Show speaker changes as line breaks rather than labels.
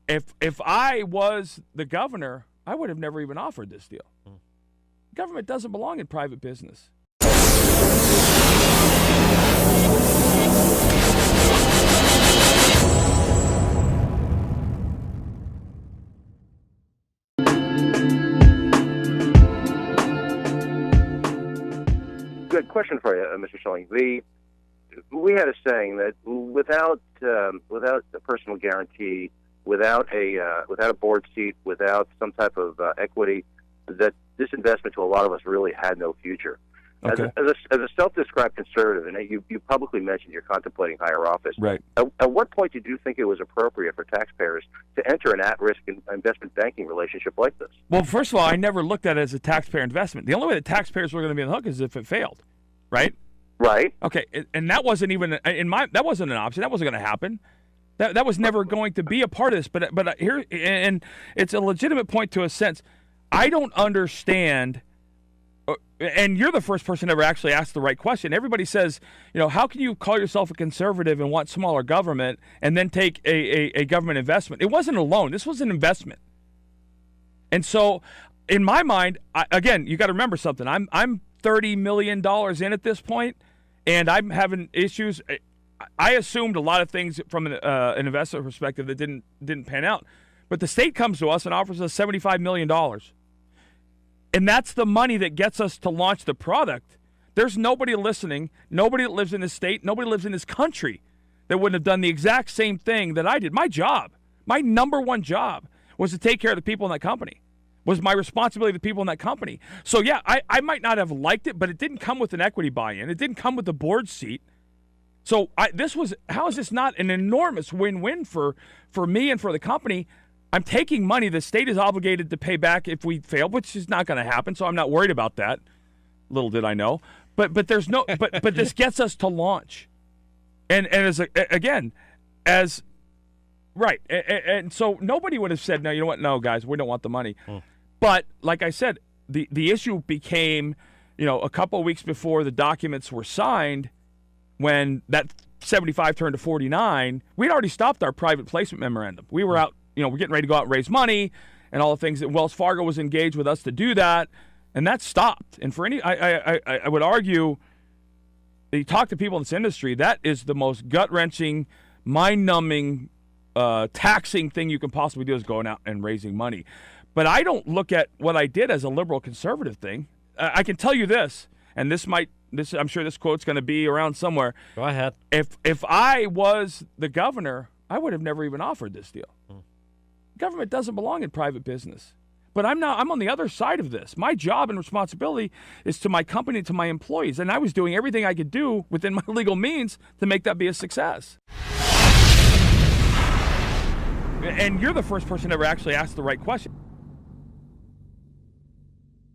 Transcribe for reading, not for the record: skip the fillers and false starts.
If I was the governor, I would have never even offered this deal. Government doesn't belong in private business.
Good question for you, Mr. Schilling. We had a saying that without a personal guarantee, without a board seat, without some type of equity, that this investment to a lot of us really had no future.
Okay.
As a self-described conservative, and you publicly mentioned you're contemplating higher office.
Right.
At what point did you think it was appropriate for taxpayers to enter an at-risk investment banking relationship like this?
Well, first of all, I never looked at it as a taxpayer investment. The only way that taxpayers were going to be on the hook is if it failed, right?
Right.
Okay, and that wasn't even that wasn't an option. That wasn't going to happen. That was never going to be a part of this. But here, and it's a legitimate point to a sense. I don't understand. And you're the first person to ever actually ask the right question. Everybody says, how can you call yourself a conservative and want smaller government and then take a government investment? It wasn't a loan. This was an investment. And so, in my mind, again, you got to remember something. I'm $30 million in at this point, and I'm having issues. I assumed a lot of things from an investor perspective that didn't pan out. But the state comes to us and offers us $75 million. And that's the money that gets us to launch the product. There's nobody listening, nobody that lives in this state, nobody lives in this country that wouldn't have done the exact same thing that I did. My job, my number one job, was to take care of the people in that company. Was my responsibility to the people in that company. So, yeah, I might not have liked it, but it didn't come with an equity buy-in. It didn't come with the board seat. So how is this not an enormous win-win for me and for the company? I'm taking money the state is obligated to pay back if we fail, which is not going to happen, so I'm not worried about that. Little did I know. But there's no but this gets us to launch. And so nobody would have said, no, you know what? No, guys, we don't want the money. But like I said, the issue became, a couple of weeks before the documents were signed, when that 75 turned to 49, we'd already stopped our private placement memorandum. We were out, we're getting ready to go out and raise money and all the things that Wells Fargo was engaged with us to do that, and that stopped. And for I would argue that you talk to people in this industry, that is the most gut-wrenching, mind-numbing, taxing thing you can possibly do is going out and raising money. But I don't look at what I did as a liberal conservative thing. I can tell you this, and I'm sure this quote's going to be around somewhere.
Go ahead.
If I was the governor, I would have never even offered this deal. Government doesn't belong in private business. But I'm on the other side of this. My job and responsibility is to my company, to my employees, and I was doing everything I could do within my legal means to make that be a success. And you're the first person to ever actually ask the right question.